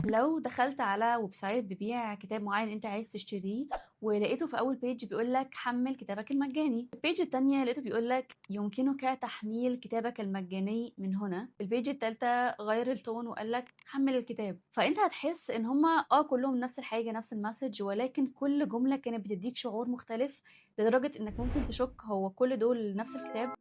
لو دخلت على ويب سايت بيبيع كتاب معين انت عايز تشتريه ولقيته في اول بيج بيقول لك حمل كتابك المجاني، البيج التانية لقيته بيقول لك يمكنك تحميل كتابك المجاني من هنا، البيج التالتة غير التون وقال لك حمل الكتاب. فانت هتحس ان هما كلهم نفس الحاجة نفس المسج، ولكن كل جملة كانت بتديك شعور مختلف لدرجة انك ممكن تشك هو كل دول نفس الكتاب.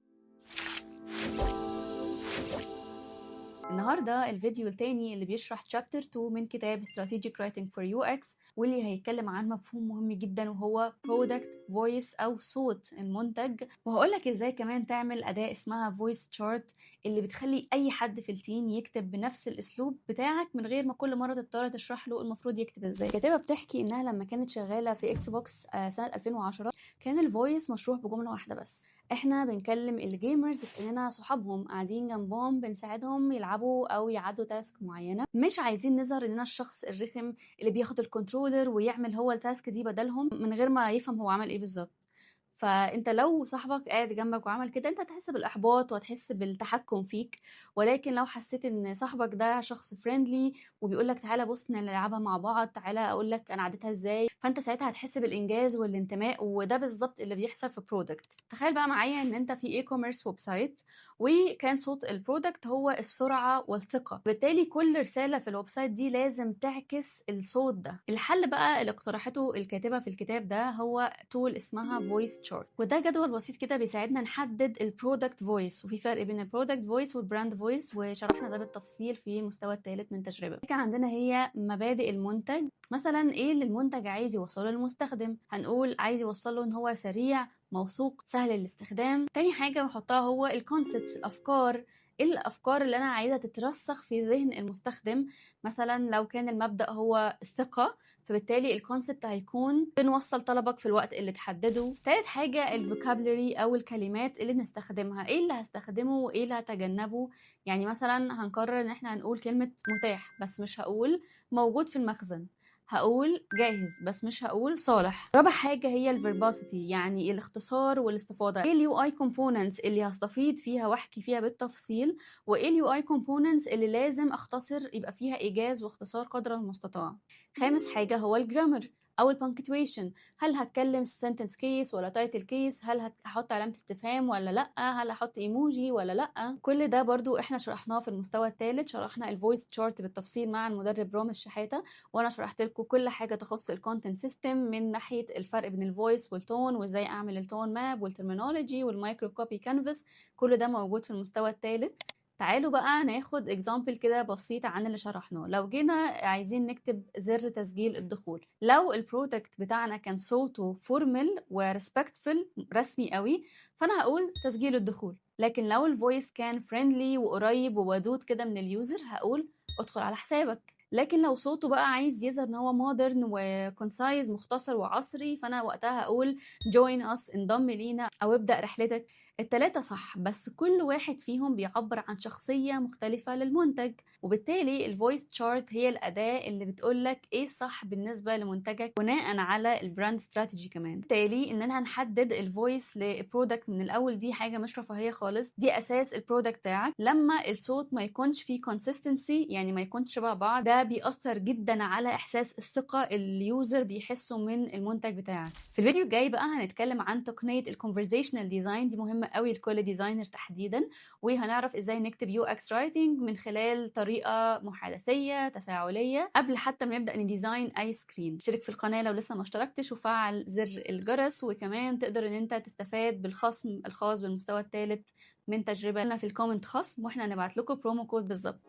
النهارده الفيديو التاني اللي بيشرح chapter 2 من كتاب Strategic Writing for UX، واللي هيتكلم عن مفهوم مهم جدا وهو Product Voice أو صوت المنتج، وهقولك ازاي كمان تعمل أداة اسمها Voice Chart اللي بتخلي أي حد في التيم يكتب بنفس الأسلوب بتاعك من غير ما كل مرة تضطر تشرح له المفروض يكتب ازاي. الكاتبة بتحكي إنها لما كانت شغالة في إكس بوكس سنة 2010 كان الفويس مشروح بجملة واحدة بس: احنا بنكلم الجيمرز كأننا صحابهم قاعدين جنبهم بنساعدهم يلعبوا او يعدوا تاسك معينه، مش عايزين نظهر اننا الشخص الرخم اللي بياخد الكنترولر ويعمل هو التاسك دي بدلهم من غير ما يفهم هو عمل ايه بالظبط. فانت لو صاحبك قاعد جنبك وعمل كده انت هتحس بالاحباط وهتحس بالتحكم فيك، ولكن لو حسيت ان صاحبك ده شخص فريندلي وبيقولك تعالى بص نلعبها مع بعض، تعالى اقولك انا عديتها ازاي، فانت ساعتها هتحس بالانجاز والانتماء، وده بالظبط اللي بيحصل في برودكت. تخيل بقى معايا ان انت في اي كوميرس ويب سايت وكان صوت البرودكت هو السرعه والثقه، بالتالي كل رساله في الويب سايت دي لازم تعكس الصوت ده. الحل بقى اللي اقترحته الكاتبه في الكتاب ده هو تول اسمها فويس تشارت، وده جدول بسيط كده بيساعدنا نحدد البرودكت فويس، وفي فرق بين البرودكت فويس والبراند فويس وشرحنا ده بالتفصيل في المستوى الثالث من تجربه. كان عندنا هي مبادئ المنتج، مثلا ايه اللي المنتج عايز يوصله للمستخدم، هنقول عايز يوصله ان هو سريع موثوق سهل الاستخدام. تاني حاجه بنحطها هو الكونسبتس، الافكار، ايه الافكار اللي انا عايزه تترسخ في ذهن المستخدم. مثلا لو كان المبدأ هو الثقه، فبالتالي الكونسبت هيكون بنوصل طلبك في الوقت اللي تحدده. تالت حاجة الفوكابلري أو الكلمات اللي بنستخدمها، ايه اللي هستخدمه وايه اللي هتجنبه. يعني مثلا هنقرر ان احنا هنقول كلمة متاح بس مش هقول موجود في المخزن، هقول جاهز بس مش هقول صالح. رابع حاجة هي الفيرباسيتي، يعني الاختصار والاستفاضة، ايه اليو اي كومبوننتس اللي هستفيض فيها واحكي فيها بالتفصيل، وايه اليو اي كومبوننتس اللي لازم اختصر يبقى فيها ايجاز واختصار قدر المستطاع. خامس حاجة هو الجرامر او البنكتويشن، هل هتكلم سنتنس كيس ولا تايتل كيس، هل هحط علامة استفهام ولا لا، هل هحط ايموجي ولا لا. كل ده برضو احنا شرحناه في المستوى الثالث، شرحنا الفويس تشارت بالتفصيل مع المدرب رامز شحاتة، وانا شرحت لكم كل حاجة تخص الكونتنت سيستم من ناحية الفرق بين الفويس والتون وازاي اعمل التون ماب والترمينولوجي والمايكرو كوبي كانفاس، كل ده موجود في المستوى الثالث. تعالوا بقى ناخد اكزامبل كده بسيط عن اللي شرحناه. لو جينا عايزين نكتب زر تسجيل الدخول، لو البرودكت بتاعنا كان صوته فورمال وريسبكتفul رسمي قوي، فانا هقول تسجيل الدخول. لكن لو الفويس كان فريندلي وقريب وودود كده من اليوزر هقول ادخل على حسابك. لكن لو صوته بقى عايز يظهر ان هو مودرن وكونسايز مختصر وعصري، فانا وقتها اقول join us انضم لينا او ابدأ رحلتك. التلاتة صح، بس كل واحد فيهم بيعبر عن شخصية مختلفة للمنتج، وبالتالي الفويس تشارت هي الأداة اللي بتقولك ايه الصح بالنسبة لمنتجك بناء على البراند استراتيجي. كمان بالتالي اننا هنحدد الفويس للبرودكت من الأول، دي حاجة مش رفاهية خالص، دي أساس البرودكت بتاعك. لما الصوت ما يكونش فيه consistency، يعني ما يكونش شبه بعض، ده بيأثر جدا على إحساس الثقة اليوزر بيحسه من المنتج بتاعك. في الفيديو الجاي بقى هنتكلم عن تقنية الكونفرزيشنال ديزاين، دي مهمة قوي لكل ديزاينر تحديدا، وهنعرف ازاي نكتب يو اكس رايتنج من خلال طريقة محادثية تفاعلية قبل حتى ما نبدأ نديزاين اي سكرين. اشترك في القناة لو لسه ما اشتركتش وفعل زر الجرس، وكمان تقدر ان انت تستفاد بالخصم الخاص بالمستوى الثالث من تجربة لنا في الكومنت خصم، واحنا هنبعت لكم برومو كود بالظبط.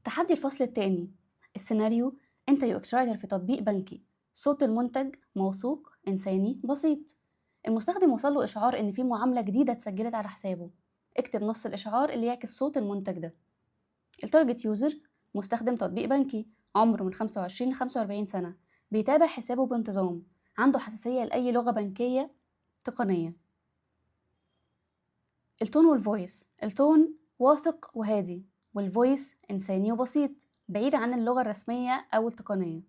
تحدي الفصل الثاني، السيناريو: انت يو اكس رايتر في تطبيق بنكي، صوت المنتج موثوق انساني بسيط، المستخدم وصله إشعار إن في معاملة جديدة اتسجلت على حسابه، اكتب نص الإشعار اللي يعكس صوت المنتج ده. التارجت يوزر: مستخدم تطبيق بنكي، عمره من 25 ل 45 سنة، بيتابع حسابه بانتظام، عنده حساسية لأي لغة بنكية تقنية. التون والفويس: التون واثق وهادي، والفويس إنساني وبسيط بعيد عن اللغة الرسمية أو التقنية.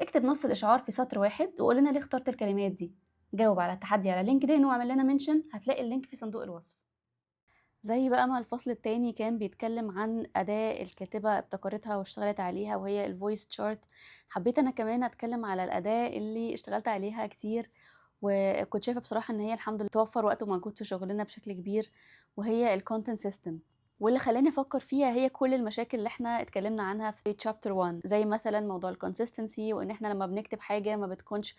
اكتب نص الإشعار في سطر واحد وقول لنا ليه اخترت الكلمات دي. جاوب على التحدي على لينكدين واعمل لنا منشن، هتلاقي اللينك في صندوق الوصف. زي بقى ما الفصل التاني كان بيتكلم عن أداة الكاتبة ابتكرتها واشتغلت عليها وهي الفويس تشارت، حبيت أنا كمان أتكلم على الأداة اللي اشتغلت عليها كتير وكنت شايفة بصراحة إن هي الحمد لله توفر وقت ومجهود في شغلنا بشكل كبير، وهي الكونتنت سيستم. واللي خلاني أفكر فيها هي كل المشاكل اللي احنا اتكلمنا عنها في chapter 1، زي مثلا موضوع الكونسيستنسي، وإن احنا لما بنكتب حاجة ما بتكونش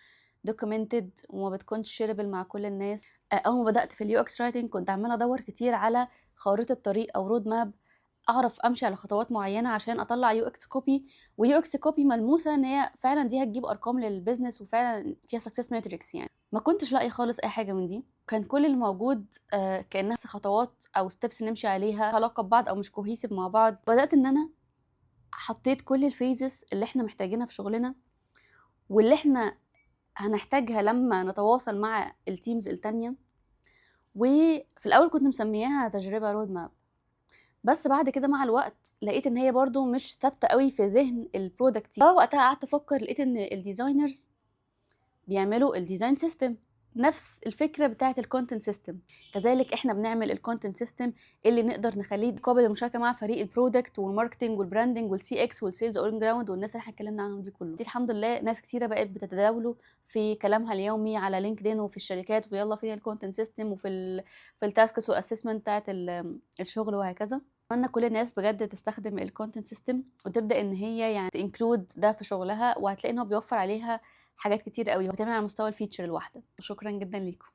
documented وما بتكونش shareable مع كل الناس. أول ما بدأت في اليو اكس رايتنج كنت عمالة أدور كتير على خارطة طريق أو رود ماب أعرف أمشي على خطوات معينة عشان أطلع يو اكس كوبي، ويو اكس كوبي ملموسة إن هي فعلا دي هتجيب أرقام للبيزنس وفعلا فيها سكسس ماتريكس. يعني ما كنتش لاقي خالص أي حاجة من دي، كان كل اللي موجود كأنها خطوات أو ستيبس نمشي عليها علاقة ببعض أو مش كوهيسيف مع بعض. بدأت إن أنا حطيت كل الفيزز اللي احنا محتاجينها في شغلنا واللي احنا هنحتاجها لما نتواصل مع التيمز التانية، وفي الأول كنت مسمياها تجربة رود ماب. بس بعد كده مع الوقت لقيت ان هي برضو مش ثابته قوي في ذهن البرودكت، فوقتها قعدت افكر لقيت ان الديزاينرز بيعملوا الديزاين سيستم، نفس الفكره بتاعه الكونتنت سيستم. كذلك احنا بنعمل الكونتنت سيستم اللي نقدر نخليه قابل للمشاركه مع فريق البرودكت والماركتنج والبراندنج والسي اكس والسيلز اون جراوند والناس اللي احنا اتكلمنا عنهم دي كله. دي الحمد لله ناس كتيره بقت بتتداوله في كلامها اليومي على لينكدين وفي الشركات، ويلا فين الكونتنت سيستم وفي في التاسكس والاسسمنت بتاعه الشغل وهكذا. اتمنى كل الناس بجد تستخدم الكونتنت سيستم وتبدا ان هي يعني تنكلود ده في شغلها، وهتلاقي ان هو بيوفر عليها حاجات كتير قوي وبتعمل على مستوى الفيتشر الواحده. شكرا جدا ليكم.